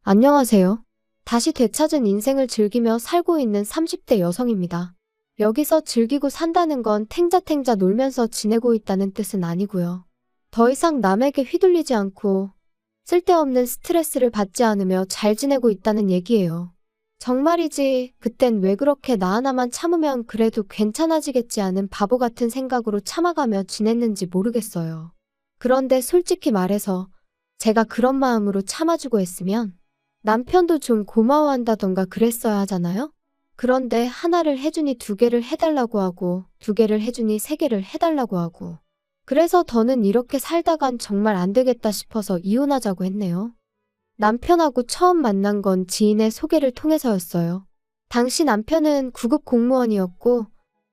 안녕하세요. 다시 되찾은 인생을 즐기며 살고 있는 30대 여성입니다. 여기서 즐기고 산다는 건 탱자탱자 놀면서 지내고 있다는 뜻은 아니고요. 더 이상 남에게 휘둘리지 않고 쓸데없는 스트레스를 받지 않으며 잘 지내고 있다는 얘기예요. 정말이지, 그땐 왜 그렇게 나 하나만 참으면 그래도 괜찮아지겠지 하는 바보 같은 생각으로 참아가며 지냈는지 모르겠어요. 그런데 솔직히 말해서 제가 그런 마음으로 참아주고 했으면 남편도 좀 고마워한다던가 그랬어야 하잖아요? 그런데 하나를 해주니 두 개를 해달라고 하고, 두 개를 해주니 세 개를 해달라고 하고. 그래서 더는 이렇게 살다간 정말 안 되겠다 싶어서 이혼하자고 했네요. 남편하고 처음 만난 건 지인의 소개를 통해서였어요. 당시 남편은 구급 공무원이었고,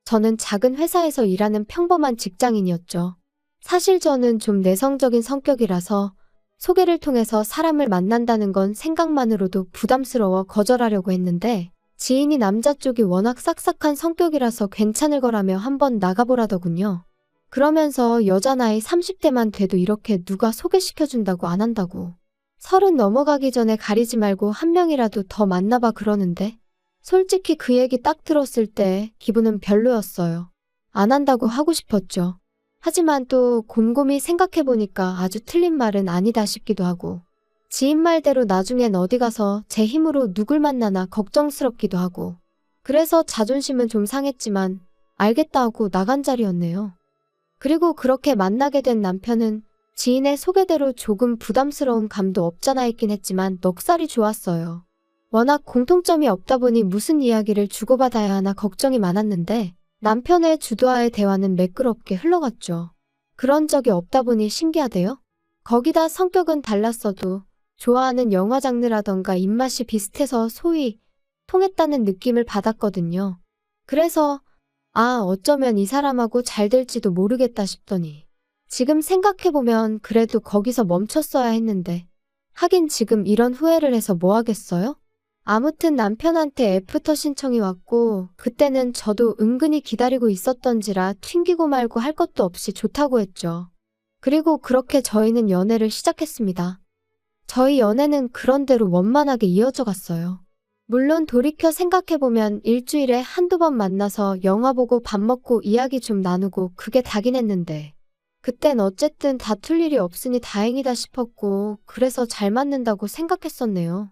저는 작은 회사에서 일하는 평범한 직장인이었죠. 사실 저는 좀 내성적인 성격이라서 소개를 통해서 사람을 만난다는 건 생각만으로도 부담스러워 거절하려고 했는데 지인이 남자 쪽이 워낙 싹싹한 성격이라서 괜찮을 거라며 한번 나가보라더군요. 그러면서 여자 나이 30대만 돼도 이렇게 누가 소개시켜준다고 안 한다고. 30 넘어가기 전에 가리지 말고 한 명이라도 더 만나봐 그러는데 솔직히 그 얘기 딱 들었을 때 기분은 별로였어요. 안 한다고 하고 싶었죠. 하지만 또 곰곰이 생각해보니까 아주 틀린 말은 아니다 싶기도 하고 지인 말대로 나중엔 어디 가서 제 힘으로 누굴 만나나 걱정스럽기도 하고 그래서 자존심은 좀 상했지만 알겠다 하고 나간 자리였네요. 그리고 그렇게 만나게 된 남편은 지인의 소개대로 조금 부담스러운 감도 없잖아 있긴 했지만 넉살이 좋았어요. 워낙 공통점이 없다 보니 무슨 이야기를 주고받아야 하나 걱정이 많았는데 남편의 주도하에 대화는 매끄럽게 흘러갔죠. 그런 적이 없다 보니 신기하대요. 거기다 성격은 달랐어도 좋아하는 영화 장르라던가 입맛이 비슷해서 소위 통했다는 느낌을 받았거든요. 그래서 어쩌면 이 사람하고 잘 될지도 모르겠다 싶더니 지금 생각해보면 그래도 거기서 멈췄어야 했는데 하긴 지금 이런 후회를 해서 뭐 하겠어요? 아무튼 남편한테 애프터 신청이 왔고 그때는 저도 은근히 기다리고 있었던지라 튕기고 말고 할 것도 없이 좋다고 했죠. 그리고 그렇게 저희는 연애를 시작했습니다. 저희 연애는 그런대로 원만하게 이어져 갔어요. 물론 돌이켜 생각해보면 일주일에 한두 번 만나서 영화 보고 밥 먹고 이야기 좀 나누고 그게 다긴 했는데 그땐 어쨌든 다툴 일이 없으니 다행이다 싶었고 그래서 잘 맞는다고 생각했었네요.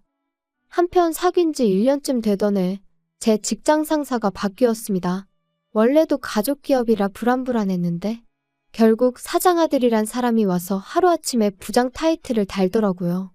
한편 사귄 지 1년쯤 되던 해 제 직장 상사가 바뀌었습니다. 원래도 가족 기업이라 불안불안했는데 결국 사장 아들이란 사람이 와서 하루아침에 부장 타이틀을 달더라고요.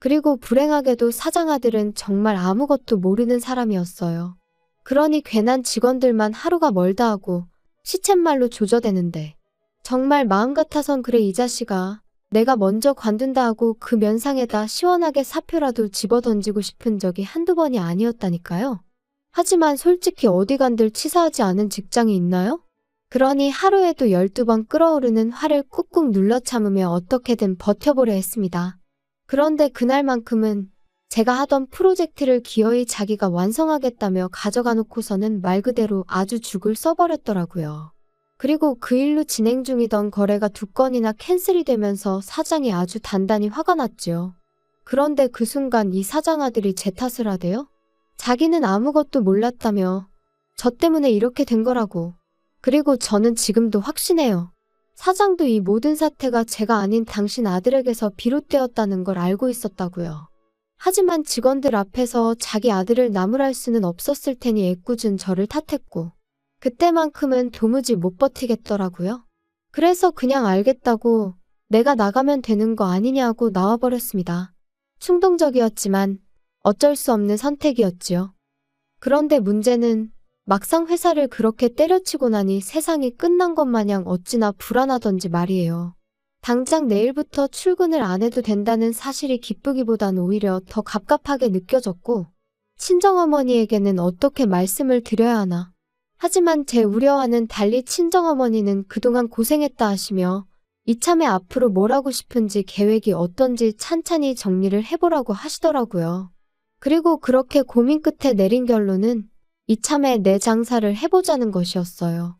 그리고 불행하게도 사장 아들은 정말 아무것도 모르는 사람이었어요. 그러니 괜한 직원들만 하루가 멀다 하고 시쳇말로 조져대는데 정말 마음 같아선 그래 이 자식아 내가 먼저 관둔다 하고 그 면상에다 시원하게 사표라도 집어던지고 싶은 적이 한두 번이 아니었다니까요. 하지만 솔직히 어디 간들 치사하지 않은 직장이 있나요? 그러니 하루에도 12번 끓어오르는 화를 꾹꾹 눌러 참으며 어떻게든 버텨보려 했습니다. 그런데 그날만큼은 제가 하던 프로젝트를 기어이 자기가 완성하겠다며 가져가 놓고서는 말 그대로 아주 죽을 써버렸더라고요. 그리고 그 일로 진행 중이던 거래가 2건이나 캔슬이 되면서 사장이 아주 단단히 화가 났죠. 그런데 그 순간 이 사장 아들이 제 탓을 하대요? 자기는 아무것도 몰랐다며 저 때문에 이렇게 된 거라고. 그리고 저는 지금도 확신해요. 사장도 이 모든 사태가 제가 아닌 당신 아들에게서 비롯되었다는 걸 알고 있었다고요. 하지만 직원들 앞에서 자기 아들을 나무랄 수는 없었을 테니 애꿎은 저를 탓했고 그때만큼은 도무지 못 버티겠더라고요. 그래서 그냥 알겠다고 내가 나가면 되는 거 아니냐고 나와버렸습니다. 충동적이었지만 어쩔 수 없는 선택이었지요. 그런데 문제는 막상 회사를 그렇게 때려치고 나니 세상이 끝난 것 마냥 어찌나 불안하던지 말이에요. 당장 내일부터 출근을 안 해도 된다는 사실이 기쁘기보단 오히려 더 갑갑하게 느껴졌고 친정어머니에게는 어떻게 말씀을 드려야 하나. 하지만 제 우려와는 달리 친정어머니는 그동안 고생했다 하시며 이참에 앞으로 뭘 하고 싶은지 계획이 어떤지 찬찬히 정리를 해보라고 하시더라고요. 그리고 그렇게 고민 끝에 내린 결론은 이참에 내 장사를 해보자는 것이었어요.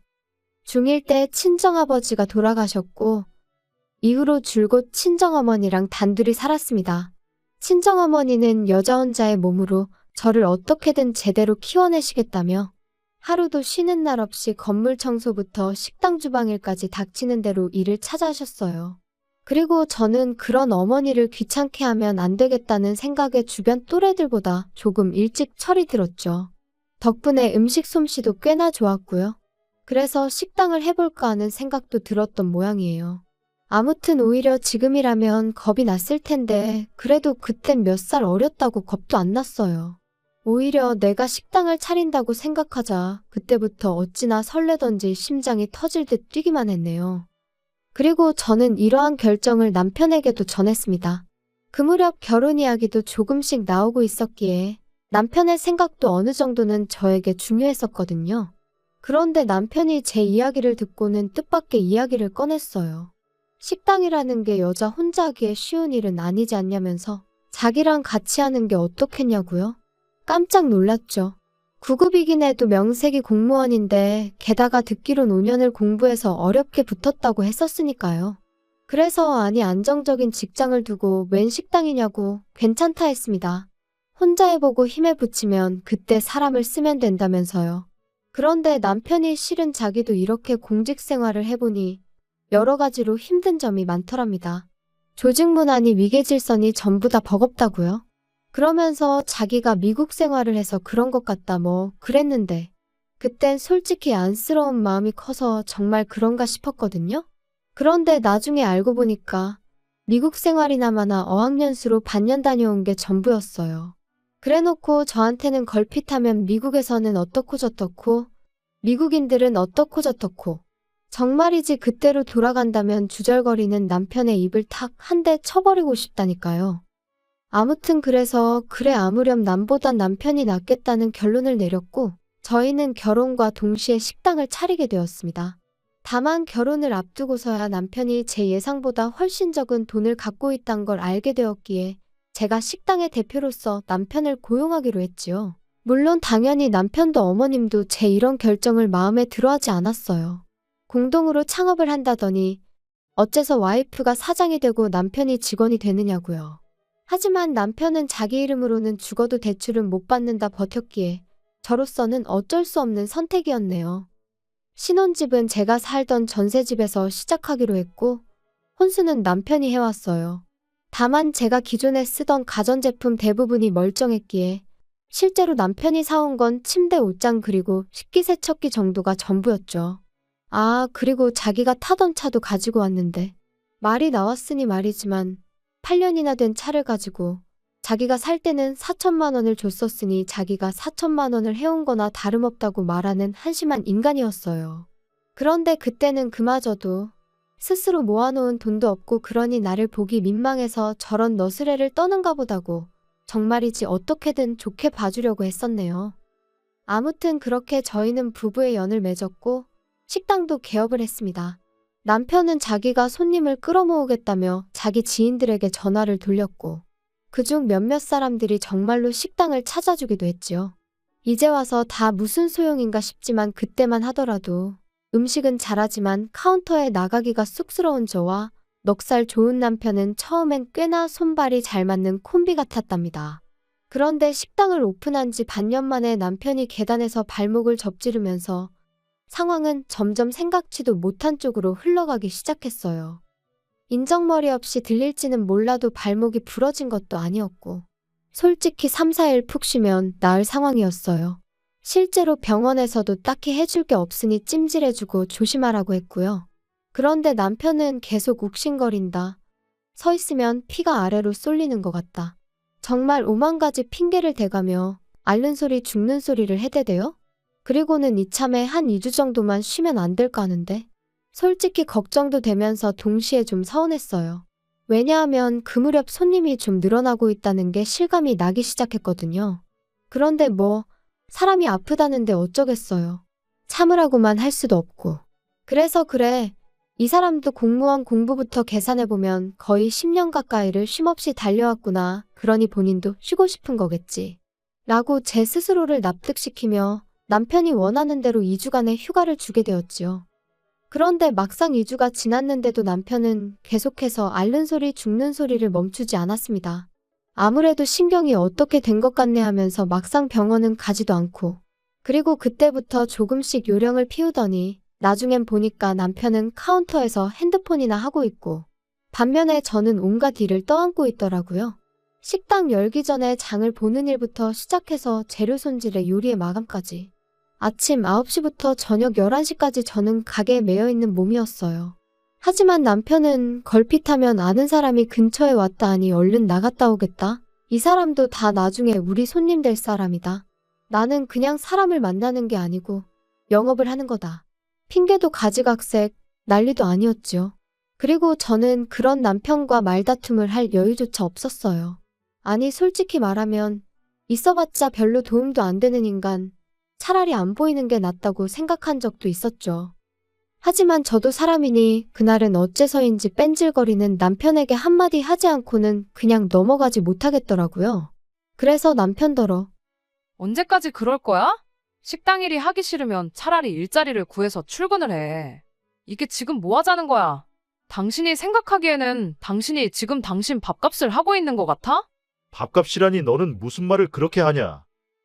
중1 때 친정아버지가 돌아가셨고 이후로 줄곧 친정어머니랑 단둘이 살았습니다. 친정어머니는 여자 혼자의 몸으로 저를 어떻게든 제대로 키워내시겠다며 하루도 쉬는 날 없이 건물 청소부터 식당 주방일까지 닥치는 대로 일을 찾아하셨어요. 그리고 저는 그런 어머니를 귀찮게 하면 안 되겠다는 생각에 주변 또래들보다 조금 일찍 철이 들었죠. 덕분에 음식 솜씨도 꽤나 좋았고요. 그래서 식당을 해볼까 하는 생각도 들었던 모양이에요. 아무튼 오히려 지금이라면 겁이 났을 텐데 그래도 그땐 몇 살 어렸다고 겁도 안 났어요. 오히려 내가 식당을 차린다고 생각하자 그때부터 어찌나 설레던지 심장이 터질 듯 뛰기만 했네요. 그리고 저는 이러한 결정을 남편에게도 전했습니다. 그 무렵 결혼 이야기도 조금씩 나오고 있었기에 남편의 생각도 어느 정도는 저에게 중요했었거든요. 그런데 남편이 제 이야기를 듣고는 뜻밖의 이야기를 꺼냈어요. 식당이라는 게 여자 혼자 하기에 쉬운 일은 아니지 않냐면서 자기랑 같이 하는 게 어떻겠냐고요? 깜짝 놀랐죠. 9급이긴 해도 명색이 공무원인데 게다가 듣기론 5년을 공부해서 어렵게 붙었다고 했었으니까요. 그래서 아니 안정적인 직장을 두고 웬 식당이냐고 괜찮다 했습니다. 혼자 해보고 힘에 부치면 그때 사람을 쓰면 된다면서요. 그런데 남편이 실은 자기도 이렇게 공직 생활을 해보니 여러 가지로 힘든 점이 많더랍니다. 조직 문화니 위계질서니 전부 다 버겁다고요. 그러면서 자기가 미국 생활을 해서 그런 것 같다 뭐 그랬는데 그땐 솔직히 안쓰러운 마음이 커서 정말 그런가 싶었거든요. 그런데 나중에 알고 보니까 미국 생활이나마나 어학연수로 반년 다녀온 게 전부였어요. 그래놓고 저한테는 걸핏하면 미국에서는 어떻고 저떻고 미국인들은 어떻고 저떻고 정말이지 그때로 돌아간다면 주절거리는 남편의 입을 탁 한 대 쳐버리고 싶다니까요. 아무튼 그래서 그래 아무렴 남보단 남편이 낫겠다는 결론을 내렸고 저희는 결혼과 동시에 식당을 차리게 되었습니다. 다만 결혼을 앞두고서야 남편이 제 예상보다 훨씬 적은 돈을 갖고 있다는 걸 알게 되었기에 제가 식당의 대표로서 남편을 고용하기로 했지요. 물론 당연히 남편도 어머님도 제 이런 결정을 마음에 들어하지 않았어요. 공동으로 창업을 한다더니 어째서 와이프가 사장이 되고 남편이 직원이 되느냐고요. 하지만 남편은 자기 이름으로는 죽어도 대출은 못 받는다 버텼기에 저로서는 어쩔 수 없는 선택이었네요. 신혼집은 제가 살던 전세집에서 시작하기로 했고 혼수는 남편이 해왔어요. 다만 제가 기존에 쓰던 가전제품 대부분이 멀쩡했기에 실제로 남편이 사온 건 침대 옷장 그리고 식기세척기 정도가 전부였죠. 아, 그리고 자기가 타던 차도 가지고 왔는데 말이 나왔으니 말이지만 8년이나 된 차를 가지고 자기가 살 때는 4천만 원을 줬었으니 자기가 4천만 원을 해온 거나 다름없다고 말하는 한심한 인간이었어요. 그런데 그때는 그마저도 스스로 모아놓은 돈도 없고 그러니 나를 보기 민망해서 저런 너스레를 떠는가 보다고 정말이지 어떻게든 좋게 봐주려고 했었네요. 아무튼 그렇게 저희는 부부의 연을 맺었고 식당도 개업을 했습니다. 남편은 자기가 손님을 끌어모으겠다며 자기 지인들에게 전화를 돌렸고 그중 몇몇 사람들이 정말로 식당을 찾아주기도 했지요. 이제 와서 다 무슨 소용인가 싶지만 그때만 하더라도 음식은 잘하지만 카운터에 나가기가 쑥스러운 저와 넉살 좋은 남편은 처음엔 꽤나 손발이 잘 맞는 콤비 같았답니다. 그런데 식당을 오픈한 지 반년 만에 남편이 계단에서 발목을 접지르면서 상황은 점점 생각지도 못한 쪽으로 흘러가기 시작했어요. 인정머리 없이 들릴지는 몰라도 발목이 부러진 것도 아니었고 솔직히 3, 4일 푹 쉬면 나을 상황이었어요. 실제로 병원에서도 딱히 해줄 게 없으니 찜질해주고 조심하라고 했고요. 그런데 남편은 계속 욱신거린다. 서 있으면 피가 아래로 쏠리는 것 같다. 정말 오만 가지 핑계를 대가며 앓는 소리 죽는 소리를 해대대요. 그리고는 이참에 한 2주 정도만 쉬면 안 될까 하는데 솔직히 걱정도 되면서 동시에 좀 서운했어요. 왜냐하면 그 무렵 손님이 좀 늘어나고 있다는 게 실감이 나기 시작했거든요. 그런데 뭐 사람이 아프다는데 어쩌겠어요. 참으라고만 할 수도 없고. 그래서 그래, 이 사람도 공무원 공부부터 계산해보면 거의 10년 가까이를 쉼없이 달려왔구나. 그러니 본인도 쉬고 싶은 거겠지. 라고 제 스스로를 납득시키며 남편이 원하는 대로 2주간의 휴가를 주게 되었지요. 그런데 막상 2주가 지났는데도 남편은 계속해서 앓는 소리 죽는 소리를 멈추지 않았습니다. 아무래도 신경이 어떻게 된 것 같네 하면서 막상 병원은 가지도 않고. 그리고 그때부터 조금씩 요령을 피우더니 나중엔 보니까 남편은 카운터에서 핸드폰이나 하고 있고 반면에 저는 온갖 일을 떠안고 있더라고요. 식당 열기 전에 장을 보는 일부터 시작해서 재료 손질에 요리의 마감까지. 아침 9시부터 저녁 11시까지 저는 가게에 매여 있는 몸이었어요. 하지만 남편은 걸핏하면 아는 사람이 근처에 왔다 하니 얼른 나갔다 오겠다. 이 사람도 다 나중에 우리 손님 될 사람이다. 나는 그냥 사람을 만나는 게 아니고 영업을 하는 거다. 핑계도 가지각색, 난리도 아니었지요. 그리고 저는 그런 남편과 말다툼을 할 여유조차 없었어요. 아니 솔직히 말하면 있어봤자 별로 도움도 안 되는 인간, 차라리 안 보이는 게 낫다고 생각한 적도 있었죠. 하지만 저도 사람이니 그날은 어째서인지 뺀질거리는 남편에게 한마디 하지 않고는 그냥 넘어가지 못하겠더라고요. 그래서 남편더러 언제까지 그럴 거야? 식당 일이 하기 싫으면 차라리 일자리를 구해서 출근을 해. 이게 지금 뭐 하자는 거야? 당신이 생각하기에는 당신이 지금 당신 밥값을 하고 있는 것 같아? 밥값이라니 너는 무슨 말을 그렇게 하냐?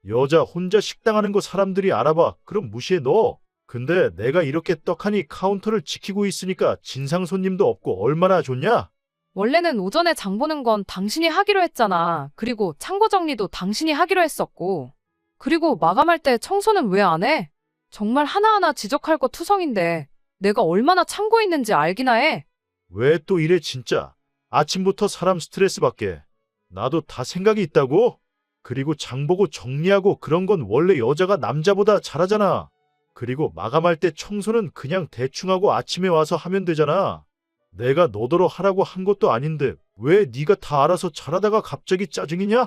여자 혼자 식당 하는 거 사람들이 알아봐. 그럼 무시해 너. 근데 내가 이렇게 떡하니 카운터를 지키고 있으니까 진상 손님도 없고 얼마나 좋냐? 원래는 오전에 장 보는 건 당신이 하기로 했잖아. 그리고 창고 정리도 당신이 하기로 했었고. 그리고 마감할 때 청소는 왜 안 해? 정말 하나하나 지적할 거 투성인데 내가 얼마나 참고 있는지 알기나 해. 왜 또 이래 진짜? 아침부터 사람 스트레스 받게. 나도 다 생각이 있다고? 그리고 장 보고 정리하고 그런 건 원래 여자가 남자보다 잘하잖아. 그리고 마감할 때 청소는 그냥 대충 하고 아침에 와서 하면 되잖아. 내가 너더러 하라고 한 것도 아닌데 왜 네가 다 알아서 잘하다가 갑자기 짜증이냐?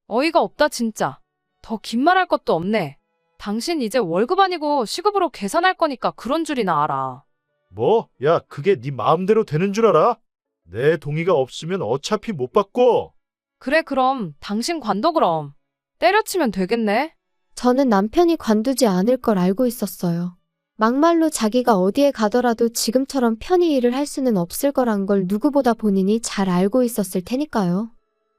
어이가 없다 진짜. 더 긴 말할 것도 없네. 당신 이제 월급 아니고 시급으로 계산할 거니까 그런 줄이나 알아. 뭐? 야, 그게 네 마음대로 되는 줄 알아? 내 동의가 없으면 어차피 못 받고. 그래 그럼 당신 관둬 그럼. 때려치면 되겠네. 저는 남편이 관두지 않을 걸 알고 있었어요. 막말로 자기가 어디에 가더라도 지금처럼 편히 일을 할 수는 없을 거란 걸 누구보다 본인이 잘 알고 있었을 테니까요.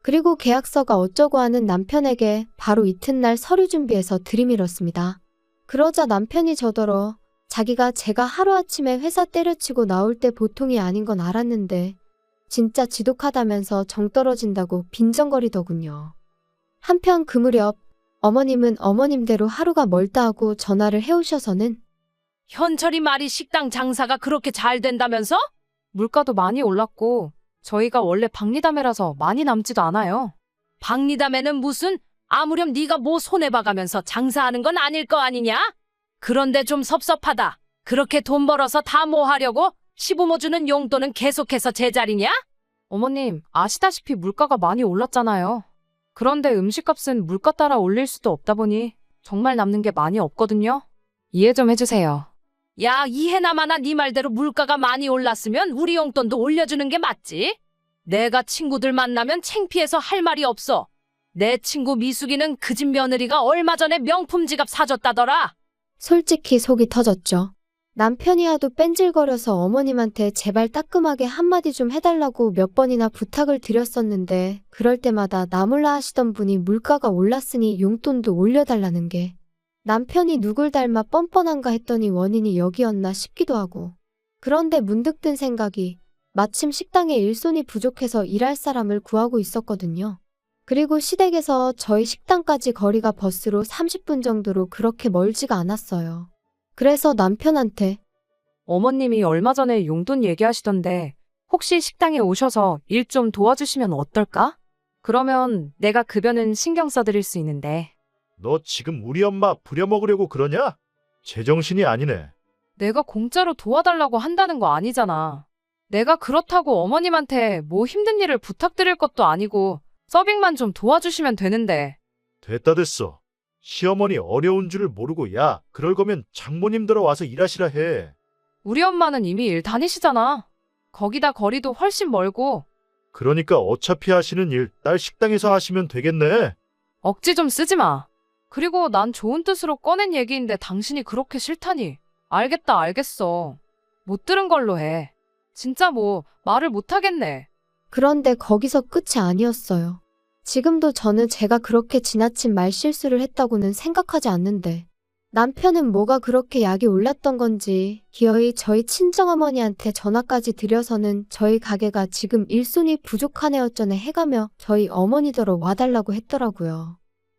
그리고 계약서가 어쩌고 하는 남편에게 바로 이튿날 서류 준비해서 들이밀었습니다. 그러자 남편이 저더러 자기가 제가 하루아침에 회사 때려치고 나올 때 보통이 아닌 건 알았는데 진짜 지독하다면서 정 떨어진다고 빈정거리더군요. 한편 그 무렵 어머님은 어머님대로 하루가 멀다 하고 전화를 해오셔서는 현철이 말이 식당 장사가 그렇게 잘 된다면서? 물가도 많이 올랐고 저희가 원래 박리담회라서 많이 남지도 않아요. 박리담회는 무슨 아무렴 네가 뭐 손해봐가면서 장사하는 건 아닐 거 아니냐? 그런데 좀 섭섭하다. 그렇게 돈 벌어서 다 뭐 하려고? 시부모 주는 용돈은 계속해서 제자리냐? 어머님, 아시다시피 물가가 많이 올랐잖아요. 그런데 음식값은 물가 따라 올릴 수도 없다 보니 정말 남는 게 많이 없거든요. 이해 좀 해주세요. 야, 이해나마나 네 말대로 물가가 많이 올랐으면 우리 용돈도 올려주는 게 맞지? 내가 친구들 만나면 창피해서 할 말이 없어. 내 친구 미숙이는 그 집 며느리가 얼마 전에 명품 지갑 사줬다더라. 솔직히 속이 터졌죠. 남편이 하도 뺀질거려서 어머님한테 제발 따끔하게 한마디 좀 해달라고 몇 번이나 부탁을 드렸었는데 그럴 때마다 나 몰라 하시던 분이 물가가 올랐으니 용돈도 올려달라는 게 남편이 누굴 닮아 뻔뻔한가 했더니 원인이 여기였나 싶기도 하고 그런데 문득 든 생각이 마침 식당에 일손이 부족해서 일할 사람을 구하고 있었거든요. 그리고 시댁에서 저희 식당까지 거리가 버스로 30분 정도로 그렇게 멀지가 않았어요. 그래서 남편한테 어머님이 얼마 전에 용돈 얘기하시던데 혹시 식당에 오셔서 일 좀 도와주시면 어떨까? 그러면 내가 급여는 신경 써드릴 수 있는데. 너 지금 우리 엄마 부려먹으려고 그러냐? 제정신이 아니네. 내가 공짜로 도와달라고 한다는 거 아니잖아. 내가 그렇다고 어머님한테 뭐 힘든 일을 부탁드릴 것도 아니고 서빙만 좀 도와주시면 되는데. 됐다 됐어. 시어머니 어려운 줄을 모르고 야, 그럴 거면 장모님들어 와서 일하시라 해. 우리 엄마는 이미 일 다니시잖아. 거기다 거리도 훨씬 멀고. 그러니까 어차피 하시는 일 딸 식당에서 하시면 되겠네. 억지 좀 쓰지 마. 그리고 난 좋은 뜻으로 꺼낸 얘기인데 당신이 그렇게 싫다니. 알겠다 알겠어. 못 들은 걸로 해. 진짜 뭐 말을 못 하겠네. 그런데 거기서 끝이 아니었어요. 지금도 저는 제가 그렇게 지나친 말실수를 했다고는 생각하지 않는데 남편은 뭐가 그렇게 약이 올랐던 건지 기어이 저희 친정어머니한테 전화까지 드려서는 저희 가게가 지금 일손이 부족하네 어쩌네 해가며 저희 어머니더러 와달라고 했더라고요.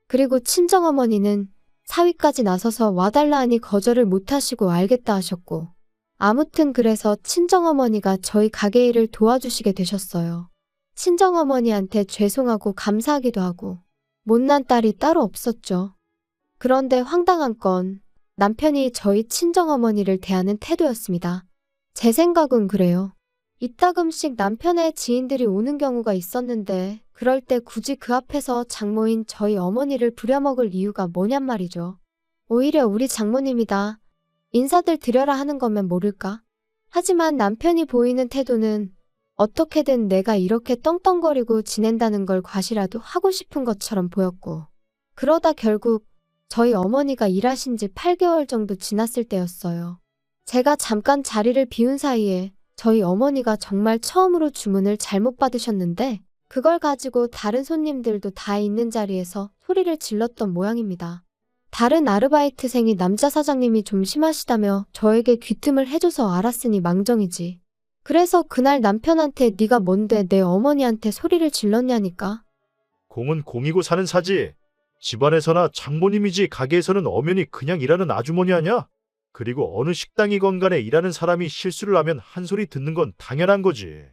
그리고 친정어머니는 사위까지 나서서 와달라 하니 거절을 못하시고 알겠다 하셨고 아무튼 그래서 친정어머니가 저희 가게 일을 도와주시게 되셨어요. 친정어머니한테 죄송하고 감사하기도 하고 못난 딸이 따로 없었죠. 그런데 황당한 건 남편이 저희 친정어머니를 대하는 태도였습니다. 제 생각은 그래요. 이따금씩 남편의 지인들이 오는 경우가 있었는데 그럴 때 굳이 그 앞에서 장모인 저희 어머니를 부려먹을 이유가 뭐냔 말이죠. 오히려 우리 장모님이다. 인사들 드려라 하는 거면 모를까? 하지만 남편이 보이는 태도는 어떻게든 내가 이렇게 떵떵거리고 지낸다는 걸 과시라도 하고 싶은 것처럼 보였고 그러다 결국 저희 어머니가 일하신 지 8개월 정도 지났을 때였어요. 제가 잠깐 자리를 비운 사이에 저희 어머니가 정말 처음으로 주문을 잘못 받으셨는데 그걸 가지고 다른 손님들도 다 있는 자리에서 소리를 질렀던 모양입니다. 다른 아르바이트생이 남자 사장님이 좀 심하시다며 저에게 귀뜸을 해줘서 알았으니 망정이지. 그래서 그날 남편한테 네가 뭔데 내 어머니한테 소리를 질렀냐니까. 공은 공이고 사는 사지. 집안에서나 장모님이지 가게에서는 엄연히 그냥 일하는 아주머니 아냐? 그리고 어느 식당이건 간에 일하는 사람이 실수를 하면 한 소리 듣는 건 당연한 거지.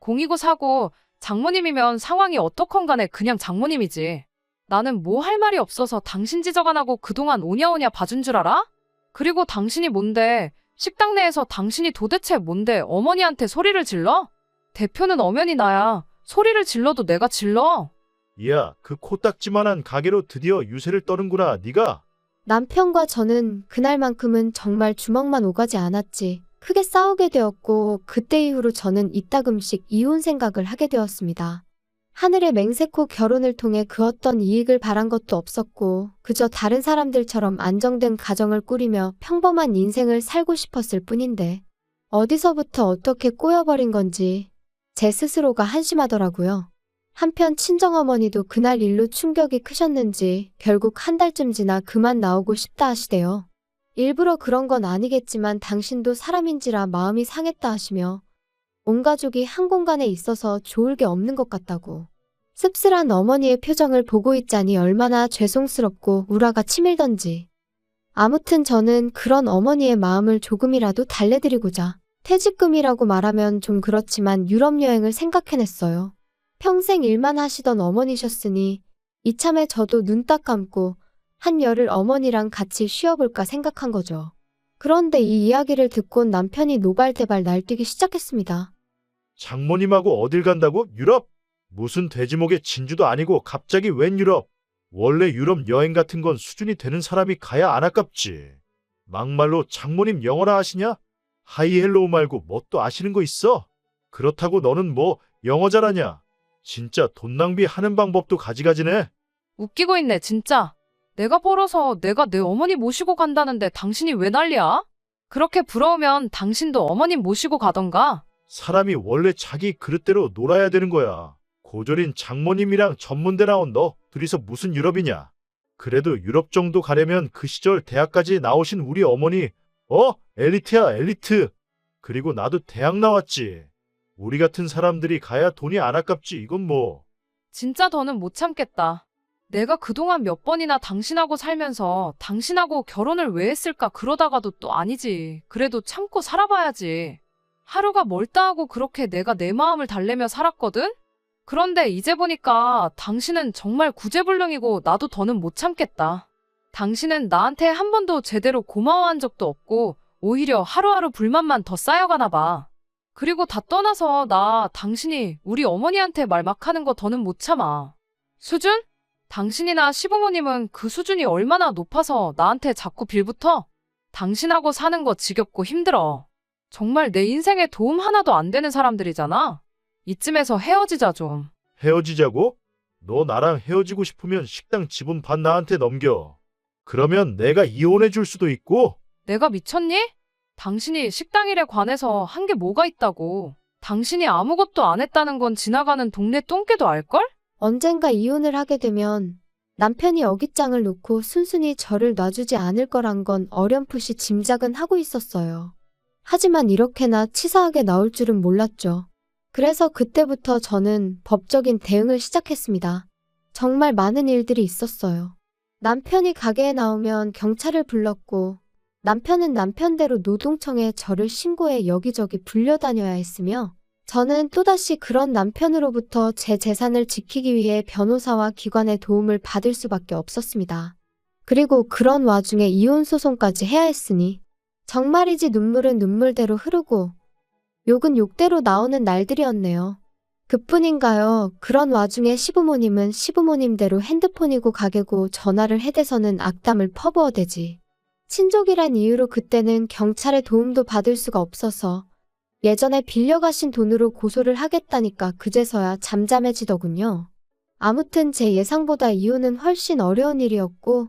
공이고 사고 장모님이면 상황이 어떻건 간에 그냥 장모님이지. 나는 뭐 할 말이 없어서 당신 지적 안 하고 그동안 오냐오냐 봐준 줄 알아? 그리고 당신이 뭔데? 식당 내에서 당신이 도대체 뭔데 어머니한테 소리를 질러? 대표는 엄연히 나야. 소리를 질러도 내가 질러. 이야, 그 코딱지만한 가게로 드디어 유세를 떠는구나, 네가. 남편과 저는 그날만큼은 정말 주먹만 오가지 않았지. 크게 싸우게 되었고 그때 이후로 저는 이따금씩 이혼 생각을 하게 되었습니다. 하늘의 맹세코 결혼을 통해 그 어떤 이익을 바란 것도 없었고 그저 다른 사람들처럼 안정된 가정을 꾸리며 평범한 인생을 살고 싶었을 뿐인데 어디서부터 어떻게 꼬여버린 건지 제 스스로가 한심하더라고요. 한편 친정어머니도 그날 일로 충격이 크셨는지 결국 한 달쯤 지나 그만 나오고 싶다 하시대요. 일부러 그런 건 아니겠지만 당신도 사람인지라 마음이 상했다 하시며 온 가족이 한 공간에 있어서 좋을 게 없는 것 같다고. 씁쓸한 어머니의 표정을 보고 있자니 얼마나 죄송스럽고 우라가 치밀던지. 아무튼 저는 그런 어머니의 마음을 조금이라도 달래드리고자 퇴직금이라고 말하면 좀 그렇지만 유럽 여행을 생각해냈어요. 평생 일만 하시던 어머니셨으니 이참에 저도 눈 딱 감고 한열을 어머니랑 같이 쉬어볼까 생각한 거죠. 그런데 이 이야기를 듣곤 남편이 노발대발 날뛰기 시작했습니다. 장모님하고 어딜 간다고? 유럽? 무슨 돼지목의 진주도 아니고 갑자기 웬 유럽? 원래 유럽 여행 같은 건 수준이 되는 사람이 가야 안 아깝지. 막말로 장모님 영어나 아시냐? 하이 헬로우 말고 뭐 또 아시는 거 있어? 그렇다고 너는 뭐 영어 잘하냐? 진짜 돈 낭비하는 방법도 가지가지네. 웃기고 있네 진짜. 내가 벌어서 내가 내 어머니 모시고 간다는데 당신이 왜 난리야? 그렇게 부러우면 당신도 어머님 모시고 가던가. 사람이 원래 자기 그릇대로 놀아야 되는 거야. 고졸인 장모님이랑 전문대 나온 너 둘이서 무슨 유럽이냐? 그래도 유럽 정도 가려면 그 시절 대학까지 나오신 우리 어머니 엘리트야 엘리트. 그리고 나도 대학 나왔지. 우리 같은 사람들이 가야 돈이 안 아깝지. 이건 뭐. 진짜 더는 못 참겠다. 내가 그동안 몇 번이나 당신하고 살면서 당신하고 결혼을 왜 했을까 그러다가도 또 아니지. 그래도 참고 살아봐야지. 하루가 멀다 하고 그렇게 내가 내 마음을 달래며 살았거든? 그런데 이제 보니까 당신은 정말 구제불능이고 나도 더는 못 참겠다. 당신은 나한테 한 번도 제대로 고마워한 적도 없고 오히려 하루하루 불만만 더 쌓여가나 봐. 그리고 다 떠나서 나 당신이 우리 어머니한테 말 막 하는 거 더는 못 참아. 수준? 당신이나 시부모님은 그 수준이 얼마나 높아서 나한테 자꾸 빌붙어? 당신하고 사는 거 지겹고 힘들어. 정말 내 인생에 도움 하나도 안 되는 사람들이잖아. 이쯤에서 헤어지자 좀. 헤어지자고? 너 나랑 헤어지고 싶으면 식당 지분 반 나한테 넘겨. 그러면 내가 이혼해 줄 수도 있고. 내가 미쳤니? 당신이 식당 일에 관해서 한 게 뭐가 있다고. 당신이 아무것도 안 했다는 건 지나가는 동네 똥개도 알걸? 언젠가 이혼을 하게 되면 남편이 어깃장을 놓고 순순히 저를 놔주지 않을 거란 건 어렴풋이 짐작은 하고 있었어요. 하지만 이렇게나 치사하게 나올 줄은 몰랐죠. 그래서 그때부터 저는 법적인 대응을 시작했습니다. 정말 많은 일들이 있었어요. 남편이 가게에 나오면 경찰을 불렀고 남편은 남편대로 노동청에 저를 신고해 여기저기 불려다녀야 했으며 저는 또다시 그런 남편으로부터 제 재산을 지키기 위해 변호사와 기관의 도움을 받을 수밖에 없었습니다. 그리고 그런 와중에 이혼 소송까지 해야 했으니 정말이지 눈물은 눈물대로 흐르고 욕은 욕대로 나오는 날들이었네요. 그뿐인가요? 그런 와중에 시부모님은 시부모님대로 핸드폰이고 가게고 전화를 해대서는 악담을 퍼부어대지. 친족이란 이유로 그때는 경찰의 도움도 받을 수가 없어서 예전에 빌려가신 돈으로 고소를 하겠다니까 그제서야 잠잠해지더군요. 아무튼 제 예상보다 이혼은 훨씬 어려운 일이었고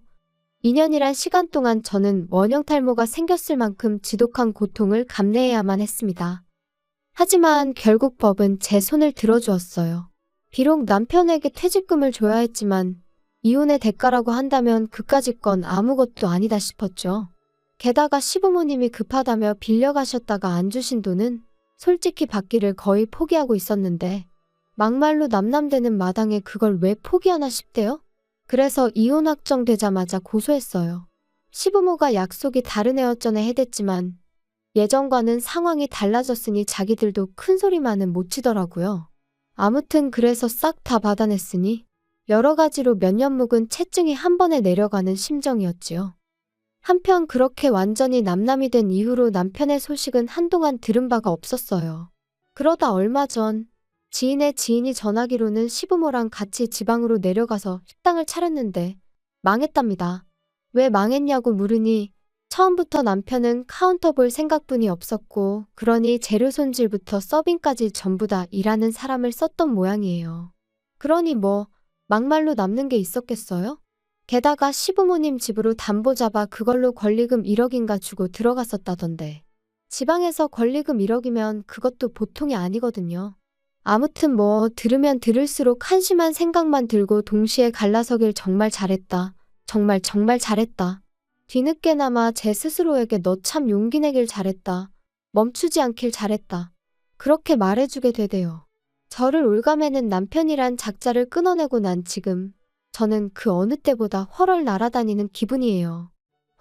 2년이란 시간 동안 저는 원형탈모가 생겼을 만큼 지독한 고통을 감내해야만 했습니다. 하지만 결국 법은 제 손을 들어주었어요. 비록 남편에게 퇴직금을 줘야 했지만 이혼의 대가라고 한다면 그까짓 건 아무것도 아니다 싶었죠. 게다가 시부모님이 급하다며 빌려가셨다가 안 주신 돈은 솔직히 받기를 거의 포기하고 있었는데 막말로 남남되는 마당에 그걸 왜 포기하나 싶대요? 그래서 이혼 확정되자마자 고소했어요. 시부모가 약속이 다른 애였전에 해댔지만 예전과는 상황이 달라졌으니 자기들도 큰 소리만은 못 치더라고요. 아무튼 그래서 싹 다 받아냈으니 여러 가지로 몇 년 묵은 채증이 한 번에 내려가는 심정이었지요. 한편 그렇게 완전히 남남이 된 이후로 남편의 소식은 한동안 들은 바가 없었어요. 그러다 얼마 전 지인의 지인이 전하기로는 시부모랑 같이 지방으로 내려가서 식당을 차렸는데 망했답니다. 왜 망했냐고 물으니 처음부터 남편은 카운터 볼 생각뿐이 없었고 그러니 재료 손질부터 서빙까지 전부 다 일하는 사람을 썼던 모양이에요. 그러니 뭐 막말로 남는 게 있었겠어요? 게다가 시부모님 집으로 담보 잡아 그걸로 권리금 1억인가 주고 들어갔었다던데. 지방에서 권리금 1억이면 그것도 보통이 아니거든요. 아무튼 뭐 들으면 들을수록 한심한 생각만 들고 동시에 갈라서길 정말 잘했다. 정말 잘했다. 뒤늦게나마 제 스스로에게 너 참 용기 내길 잘했다. 멈추지 않길 잘했다. 그렇게 말해주게 되대요. 저를 올가매는 남편이란 작자를 끊어내고 난 지금 저는 그 어느 때보다 훨훨 날아다니는 기분이에요.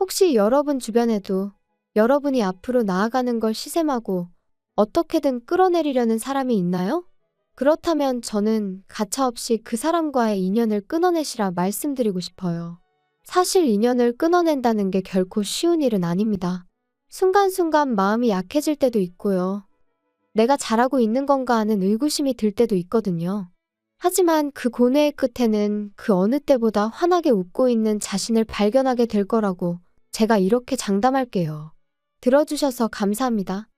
혹시 여러분 주변에도 여러분이 앞으로 나아가는 걸 시샘하고 어떻게든 끌어내리려는 사람이 있나요? 그렇다면 저는 가차없이 그 사람과의 인연을 끊어내시라 말씀드리고 싶어요. 사실 인연을 끊어낸다는 게 결코 쉬운 일은 아닙니다. 순간순간 마음이 약해질 때도 있고요. 내가 잘하고 있는 건가 하는 의구심이 들 때도 있거든요. 하지만 그 고뇌의 끝에는 그 어느 때보다 환하게 웃고 있는 자신을 발견하게 될 거라고 제가 이렇게 장담할게요. 들어주셔서 감사합니다.